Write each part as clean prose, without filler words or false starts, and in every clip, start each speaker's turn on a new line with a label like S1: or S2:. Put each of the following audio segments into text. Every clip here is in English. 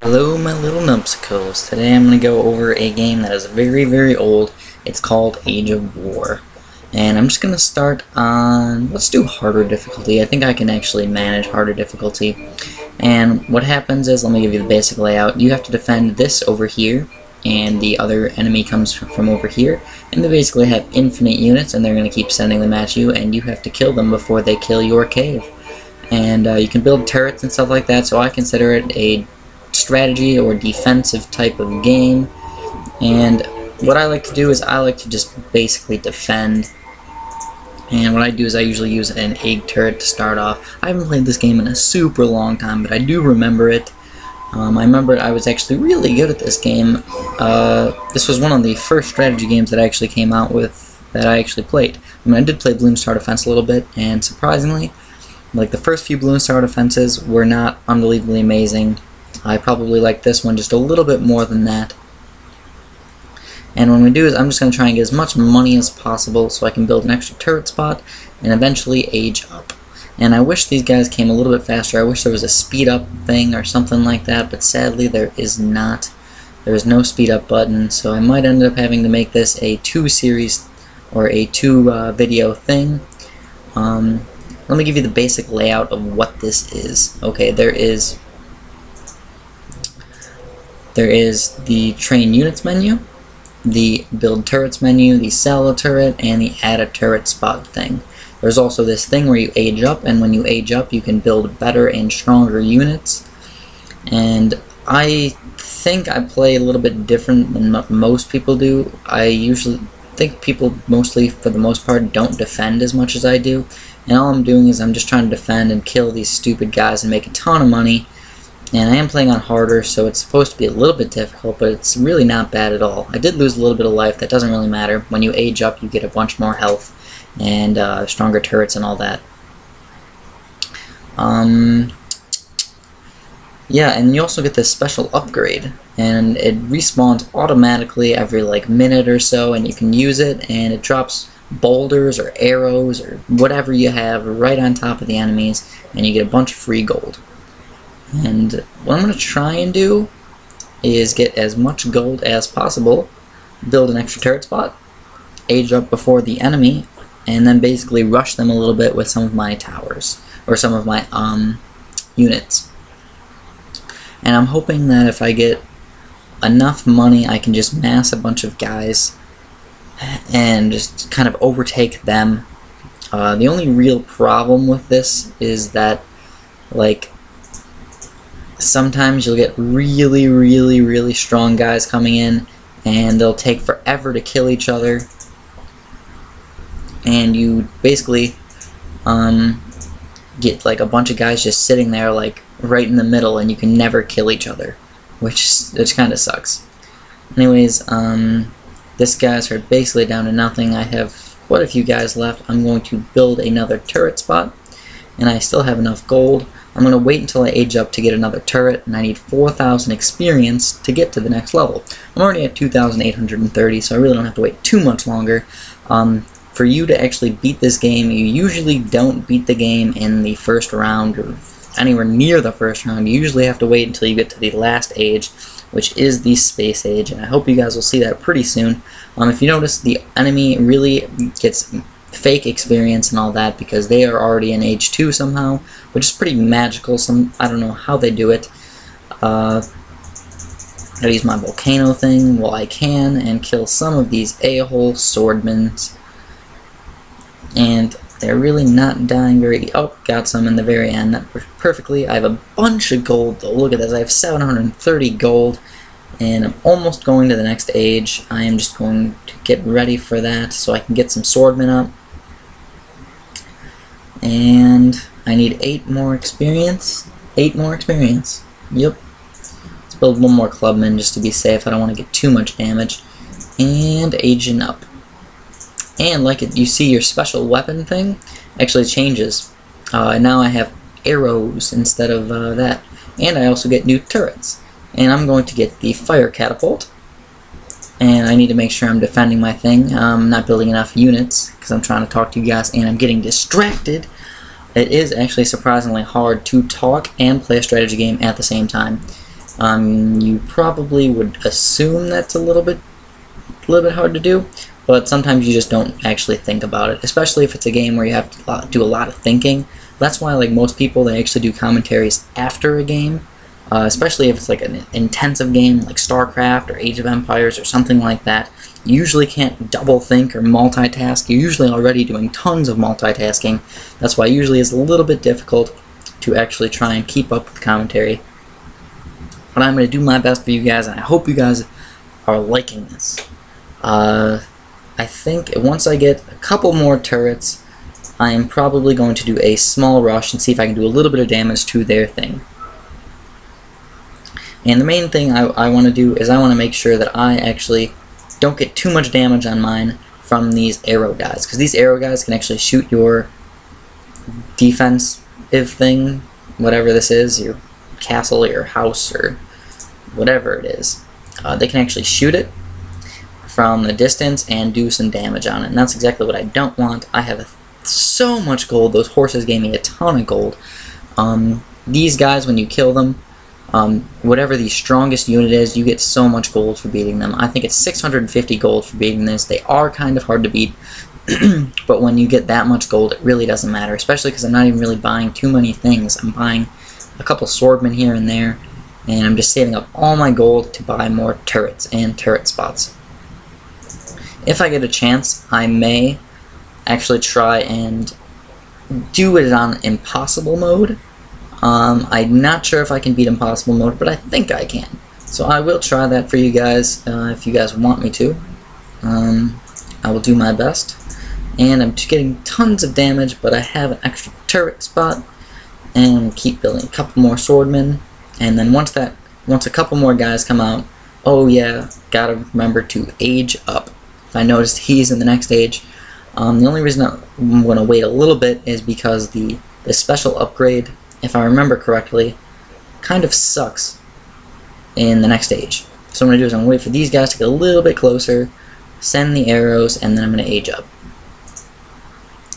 S1: Hello my little numpsicles. Today I'm going to go over a game that is very old. It's called Age of War. And I'm just going to start on, let's do harder difficulty. I think I can actually manage harder difficulty. And what happens is, let me give you the basic layout. You have to defend this over here, and the other enemy comes from over here. And they basically have infinite units, and they're going to keep sending them at you, and you have to kill them before they kill your cave. And you can build turrets and stuff like that, so I consider it a strategy or defensive type of game. And what I like to do is I like to just basically defend. And what I do is I usually use an egg turret to start off. I haven't played this game in a super long time, but I do remember it. I remember I was actually really good at this game. This was one of the first strategy games that I actually came out with that I actually played. I mean, I did play Bloons Tower Defense a little bit, and surprisingly, like the first few Bloons Tower Defenses were not unbelievably amazing. I probably like this one just a little bit more than that. And what I'm going to do is I'm just going to try and get as much money as possible so I can build an extra turret spot and eventually age up. And I wish these guys came a little bit faster. I wish there was a speed up thing or something like that, but sadly there is not. There is no speed up button, so I might end up having to make this a 2-series or a 2-video thing. Let me give you the basic layout of what this is. Okay, there is the train units menu, the build turrets menu, the sell a turret, and the add a turret spot thing. There's also this thing where you age up, and when you age up you can build better and stronger units. And I think I play a little bit different than most people do. I usually think people mostly, for the most part, don't defend as much as I do. And all I'm doing is I'm just trying to defend and kill these stupid guys and make a ton of money. And I am playing on harder, so it's supposed to be a little bit difficult, but it's really not bad at all. I did lose a little bit of life. That doesn't really matter. When you age up, you get a bunch more health and stronger turrets and all that. Yeah, and you also get this special upgrade, and it respawns automatically every like minute or so, and you can use it, and it drops boulders or arrows or whatever you have right on top of the enemies, and you get a bunch of free gold. And what I'm going to try and do is get as much gold as possible, build an extra turret spot, age up before the enemy, and then basically rush them a little bit with some of my towers, or some of my units. And I'm hoping that if I get enough money, I can just mass a bunch of guys and just kind of overtake them. The only real problem with this is that, like, sometimes you'll get really strong guys coming in, and they'll take forever to kill each other, and you basically get like a bunch of guys just sitting there like right in the middle, and you can never kill each other, which kind of sucks. Anyways, this guy's are basically down to nothing. I have quite a few guys left. I'm going to build another turret spot, and I still have enough gold. I'm going to wait until I age up to get another turret, and I need 4,000 experience to get to the next level. I'm already at 2,830, so I really don't have to wait too much longer. For you to actually beat this game, you usually don't beat the game in the first round or anywhere near the first round. You usually have to wait until you get to the last age, which is the space age, and I hope you guys will see that pretty soon. If you notice, the enemy really gets fake experience and all that because they are already in age 2 somehow, which is pretty magical. I don't know how they do it. I use my volcano thing while I can and kill some of these a-hole swordmen, and they're really not dying very. Oh, got some in the very end. That worked perfectly. I have a bunch of gold though. Look at this. I have 730 gold, and I'm almost going to the next age. I am just going to get ready for that so I can get some swordmen up. And I need 8 more experience. 8 more experience. Yep. Let's build one more clubman just to be safe. I don't want to get too much damage. And aging up. And like you see, your special weapon thing actually changes. Now I have arrows instead of that. And I also get new turrets. And I'm going to get the fire catapult. And I need to make sure I'm defending my thing. I'm not building enough units because I'm trying to talk to you guys and I'm getting distracted. It is actually surprisingly hard to talk and play a strategy game at the same time. You probably would assume that's a little bit hard to do, but sometimes you just don't actually think about it, especially if it's a game where you have to do a lot of thinking. That's why, like most people, they actually do commentaries after a game, especially if it's like an intensive game like StarCraft or Age of Empires or something like that. You usually can't double think or multitask. You're usually already doing tons of multitasking. That's why usually it's a little bit difficult to actually try and keep up with commentary. But I'm going to do my best for you guys, and I hope you guys are liking this. I think once I get a couple more turrets, I am probably going to do a small rush and see if I can do a little bit of damage to their thing. And the main thing I want to do is I want to make sure that I actually don't get too much damage on mine from these arrow guys, because these arrow guys can actually shoot your defensive thing, whatever this is, your castle or your house or whatever it is. They can actually shoot it from the distance and do some damage on it, and that's exactly what I don't want. I have so much gold. Those horses gave me a ton of gold. These guys, when you kill them, whatever the strongest unit is, you get so much gold for beating them. I think it's 650 gold for beating this. They are kind of hard to beat, but when you get that much gold, it really doesn't matter, especially because I'm not even really buying too many things. I'm buying a couple swordmen here and there, and I'm just saving up all my gold to buy more turrets and turret spots. If I get a chance, I may actually try and do it on impossible mode. I'm not sure if I can beat impossible mode, but I think I can. So I will try that for you guys if you guys want me to. I will do my best. And I'm getting tons of damage, but I have an extra turret spot. And keep building a couple more swordmen. And then once a couple more guys come out, oh yeah, gotta remember to age up. If I noticed he's in the next age. The only reason I'm going to wait a little bit is because the special upgrade, if I remember correctly, kind of sucks in the next age. So what I'm going to do is I'm going to wait for these guys to get a little bit closer, send the arrows, and then I'm going to age up.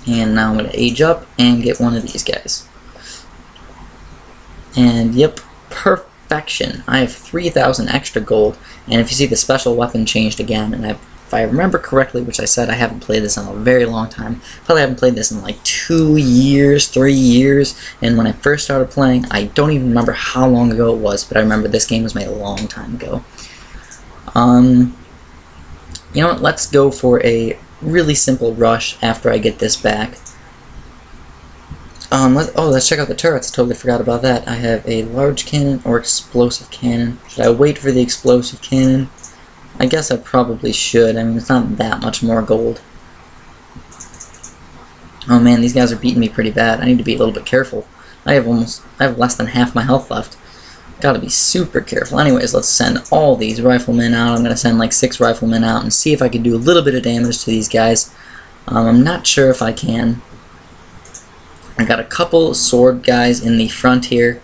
S1: And now I'm going to age up and get one of these guys. And yep, perfection. I have 3,000 extra gold, and if you see the special weapon changed again, and if I remember correctly, which I said I haven't played this in a very long time, probably haven't played this in like 2 years, 3 years, and when I first started playing, I don't even remember how long ago it was, but I remember this game was made a long time ago. You know what, let's go for a really simple rush after I get this back. Let's check out the turrets. I totally forgot about that. I have a large cannon or explosive cannon. Should I wait for the explosive cannon? I guess I probably should. I mean, it's not that much more gold. Oh man, these guys are beating me pretty bad. I need to be a little bit careful. I have less than half my health left. Gotta be super careful. Anyways, let's send all these riflemen out. I'm gonna send like 6 riflemen out and see if I can do a little bit of damage to these guys. I'm not sure if I can. I got a couple sword guys in the front here.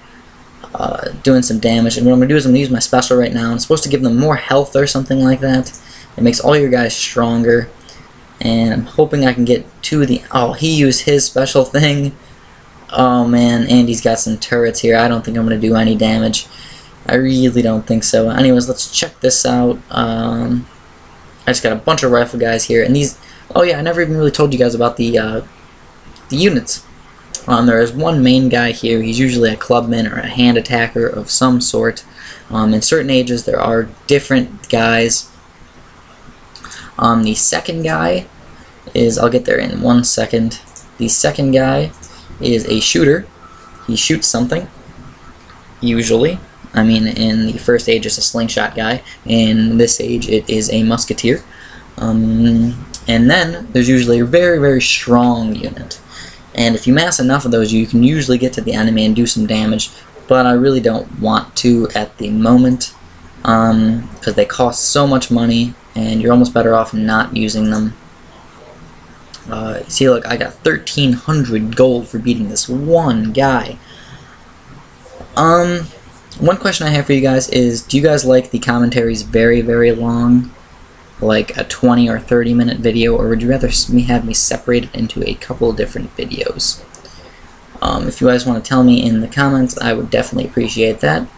S1: Doing some damage, and what I'm going to do is I'm going to use my special right now. I'm supposed to give them more health or something like that. It makes all your guys stronger, and I'm hoping I can get to the... Oh, he used his special thing. Oh man, Andy's got some turrets here. I don't think I'm going to do any damage. I really don't think so. Anyways, let's check this out. I just got a bunch of rifle guys here, and these... Oh yeah, I never even really told you guys about the units. There is one main guy here. He's usually a clubman or a hand attacker of some sort. In certain ages, there are different guys. The second guy is... I'll get there in 1 second. The second guy is a shooter. He shoots something, usually. I mean, in the first age, it's a slingshot guy. In this age, it is a musketeer. And then, there's usually a very, very strong unit. And if you mass enough of those, you can usually get to the enemy and do some damage, but I really don't want to at the moment, because they cost so much money, and you're almost better off not using them. See, look, I got 1,300 gold for beating this one guy. One question I have for you guys is, do you guys like the commentaries very, very long? Like a 20 or 30 minute video, or would you rather have me separate it into a couple different videos? If you guys want to tell me in the comments, I would definitely appreciate that.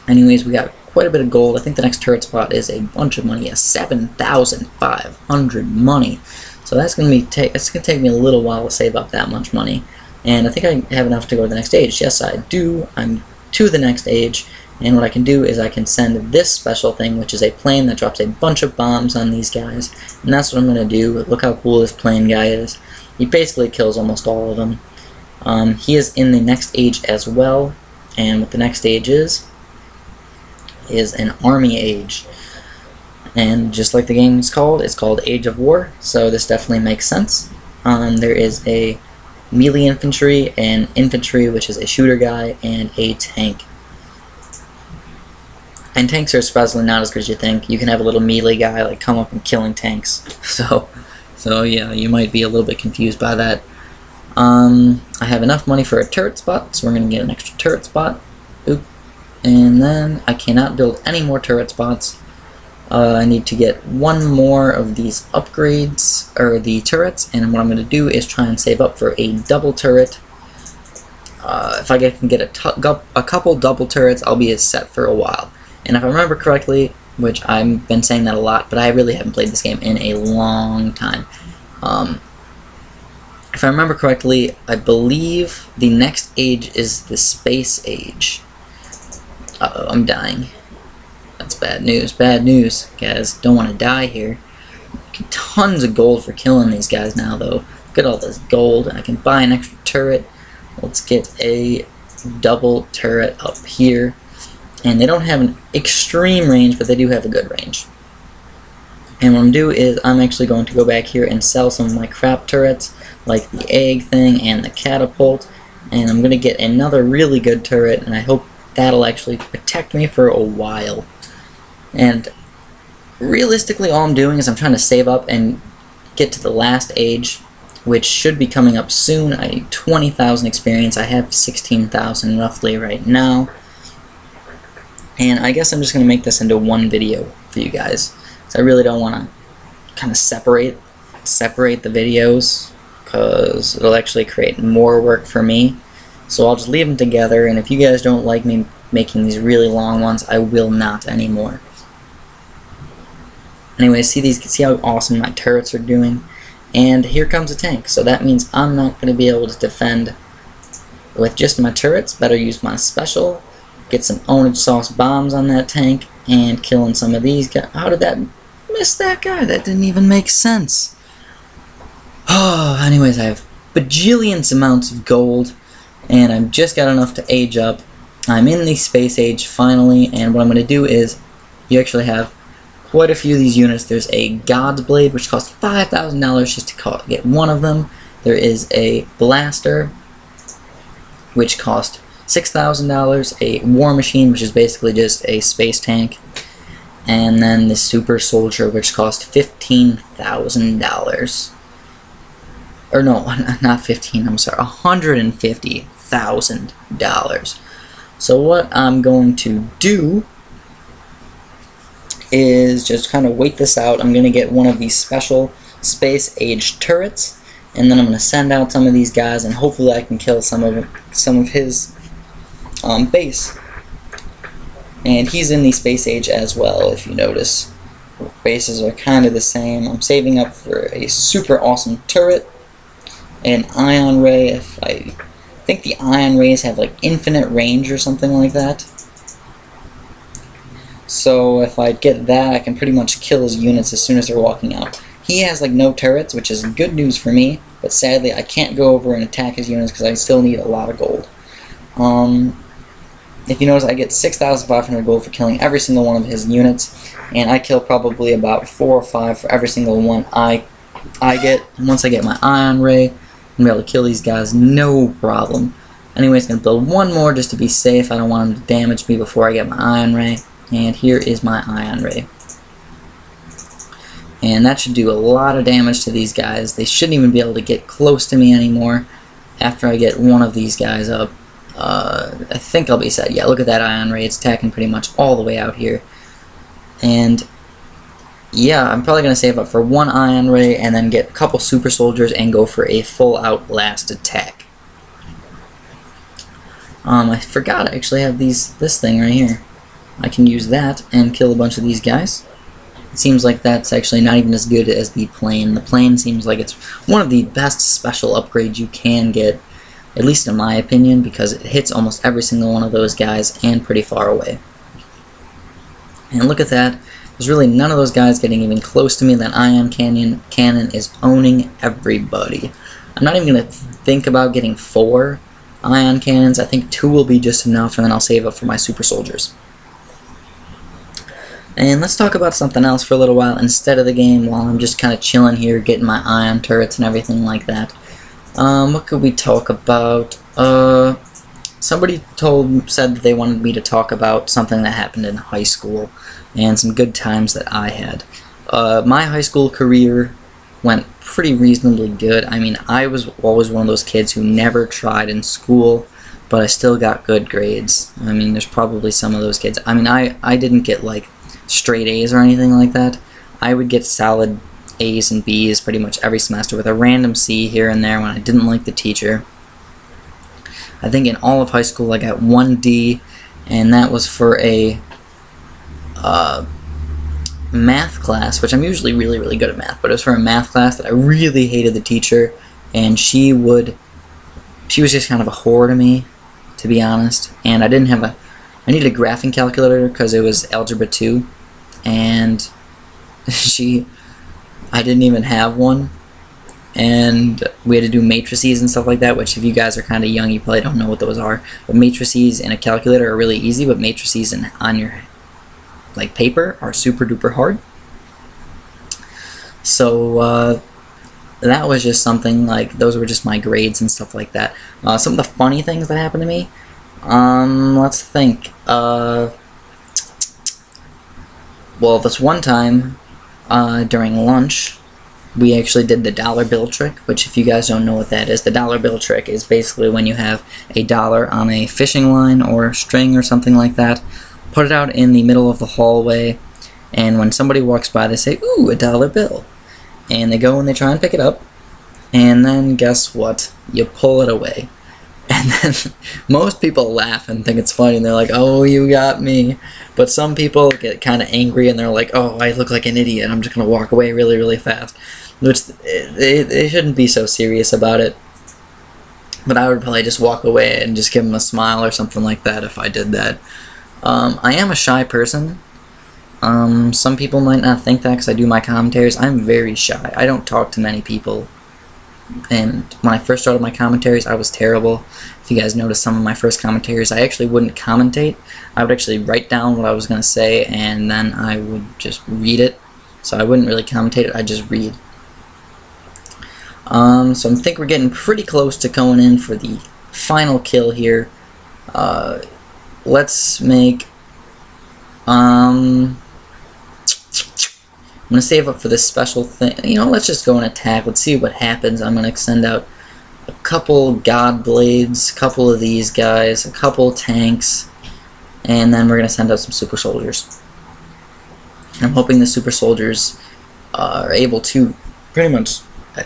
S1: Anyways, we got quite a bit of gold. I think the next turret spot is a bunch of money. Yeah, 7,500 money. So that's gonna take me a little while to save up that much money. And I think I have enough to go to the next stage. Yes, I do. I'm to the next stage. And what I can do is I can send this special thing, which is a plane that drops a bunch of bombs on these guys. And that's what I'm going to do. Look how cool this plane guy is. He basically kills almost all of them. He is in the next age as well. And what the next age is an army age. And just like the game is called, it's called Age of War. So this definitely makes sense. There is a melee infantry, an infantry, which is a shooter guy, and a tank. And tanks are especially not as good as you think. You can have a little melee guy like come up and killing tanks. So yeah, you might be a little bit confused by that. I have enough money for a turret spot, so we're gonna get an extra turret spot. Oop. And then I cannot build any more turret spots. I need to get one more of these upgrades, or the turrets, and what I'm going to do is try and save up for a double turret. If I can get a couple double turrets, I'll be set for a while. And if I remember correctly, which I've been saying that a lot, but I really haven't played this game in a long time. If I remember correctly, I believe the next age is the space age. Uh-oh, I'm dying. That's bad news. Bad news, guys. Don't want to die here. Get tons of gold for killing these guys now, though. Look at all this gold. I can buy an extra turret. Let's get a double turret up here. And they don't have an extreme range, but they do have a good range. And what I'm going to do is I'm actually going to go back here and sell some of my crap turrets, like the egg thing and the catapult. And I'm going to get another really good turret, and I hope that'll actually protect me for a while. And realistically, all I'm doing is I'm trying to save up and get to the last age, which should be coming up soon. I need 20,000 experience. I have 16,000 roughly right now. And I guess I'm just going to make this into one video for you guys. So I really don't want to kind of separate the videos, because it'll actually create more work for me. So I'll just leave them together, and if you guys don't like me making these really long ones, I will not anymore. Anyway, see how awesome my turrets are doing? And here comes a tank, so that means I'm not going to be able to defend with just my turrets. Better use my special, get some orange sauce bombs on that tank, and killing some of these guys. How did that miss that guy? That didn't even make sense. Oh, anyways, I have bajillions amounts of gold, and I've just got enough to age up. I'm in the space age finally, and what I'm going to do is, you actually have quite a few of these units. There's a God's Blade, which costs $5,000 just to get one of them. There is a Blaster, which costs $6,000. A War Machine, which is basically just a space tank. And then the Super Soldier, which costs $15,000. Or no, not 15, I'm sorry, $150,000. So what I'm going to do is just kind of wait this out. I'm going to get one of these special space age turrets, and then I'm going to send out some of these guys, and hopefully I can kill some of his base. And he's in the space age as well, if you notice. Bases are kind of the same. I'm saving up for a super awesome turret, an ion ray. If I think the ion rays have like infinite range or something like that. So if I get that, I can pretty much kill his units as soon as they're walking out. He has like no turrets, which is good news for me, but sadly I can't go over and attack his units because I still need a lot of gold. If you notice, I get 6,500 gold for killing every single one of his units, and I kill probably about 4 or 5 for every single one I get. And once I get my ion ray, I'm going to be able to kill these guys no problem. Anyways, I'm going to build one more just to be safe. I don't want him to damage me before I get my ion ray. And here is my ion ray. And that should do a lot of damage to these guys. They shouldn't even be able to get close to me anymore after I get one of these guys up. I think I'll be set. Yeah, look at that ion ray. It's attacking pretty much all the way out here. And yeah, I'm probably going to save up for one ion ray and then get a couple super soldiers and go for a full out blast attack. I forgot I actually have this thing right here. I can use that and kill a bunch of these guys. It seems like that's actually not even as good as the plane. The plane seems like it's one of the best special upgrades you can get, at least in my opinion, because it hits almost every single one of those guys and pretty far away. And look at that. There's really none of those guys getting even close to me. That ion cannon is owning everybody. I'm not even going to think about getting 4 ion cannons. I think 2 will be just enough, and then I'll save up for my super soldiers. And let's talk about something else for a little while instead of the game, while I'm just kind of chilling here, getting my ion turrets and everything like that. What could we talk about? Somebody said that they wanted me to talk about something that happened in high school and some good times that I had. My high school career went pretty reasonably good. I mean, I was always one of those kids who never tried in school, but I still got good grades. I mean, there's probably some of those kids. I mean, I didn't get like straight A's or anything like that. I would get solid A's and B's pretty much every semester with a random C here and there when I didn't like the teacher. I think in all of high school I got 1 D, and that was for a math class, which I'm usually really, really good at math, but it was for a math class that I really hated the teacher, and she was just kind of a whore to me, to be honest, and I needed a graphing calculator because it was Algebra 2, and I didn't even have one, and we had to do matrices and stuff like that, which if you guys are kind of young, you probably don't know what those are. But matrices in a calculator are really easy, but matrices on your like paper are super duper hard. So that was just something, like, those were just my grades and stuff like that. Some of the funny things that happened to me, let's think. Well, this one time during lunch, we actually did the dollar bill trick, which if you guys don't know what that is, the dollar bill trick is basically when you have a dollar on a fishing line or string or something like that, put it out in the middle of the hallway, and when somebody walks by they say, "Ooh, a dollar bill," and they go and they try and pick it up, and then guess what? You pull it away. And then most people laugh and think it's funny, and they're like, "Oh, you got me." But some people get kind of angry and they're like, "Oh, I look like an idiot. I'm just going to walk away really, really fast." Which, they shouldn't be so serious about it. But I would probably just walk away and just give them a smile or something like that if I did that. I am a shy person. Some people might not think that because I do my commentaries. I'm very shy. I don't talk to many people. And when I first started my commentaries, I was terrible. If you guys noticed some of my first commentaries, I actually wouldn't commentate. I would actually write down what I was going to say, and then I would just read it. So I wouldn't really commentate it, I'd just read. So I think we're getting pretty close to going in for the final kill here. Let's make... I'm going to save up for this special thing. You know, let's just go and attack. Let's see what happens. I'm going to send out a couple God Blades, a couple of these guys, a couple tanks, and then we're going to send out some Super Soldiers. I'm hoping the Super Soldiers are able to pretty much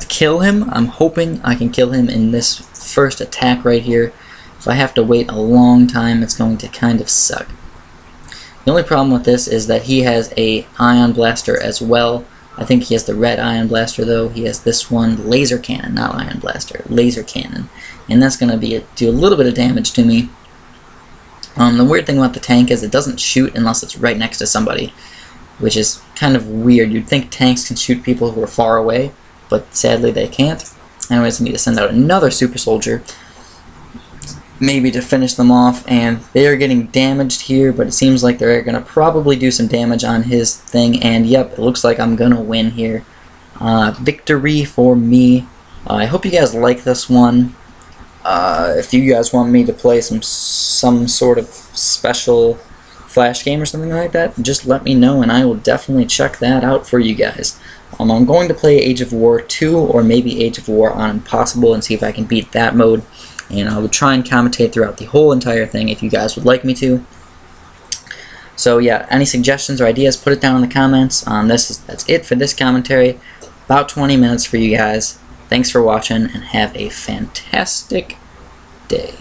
S1: kill him. I'm hoping I can kill him in this first attack right here. If I have to wait a long time, it's going to kind of suck. The only problem with this is that he has a ion blaster as well. I think he has the red ion blaster though. He has this one, laser cannon, not ion blaster, laser cannon. And that's going to do a little bit of damage to me. The weird thing about the tank is it doesn't shoot unless it's right next to somebody, which is kind of weird. You'd think tanks can shoot people who are far away, but sadly they can't. Anyways, I need to send out another Super Soldier, maybe to finish them off, and they are getting damaged here, but it seems like they're going to probably do some damage on his thing, and yep, it looks like I'm going to win here. Victory for me. I hope you guys like this one. If you guys want me to play some sort of special Flash game or something like that, just let me know, and I will definitely check that out for you guys. I'm going to play Age of War 2 or maybe Age of War on Impossible and see if I can beat that mode. And I would try and commentate throughout the whole entire thing if you guys would like me to. So yeah, any suggestions or ideas, put it down in the comments. That's it for this commentary. About 20 minutes for you guys. Thanks for watching, and have a fantastic day.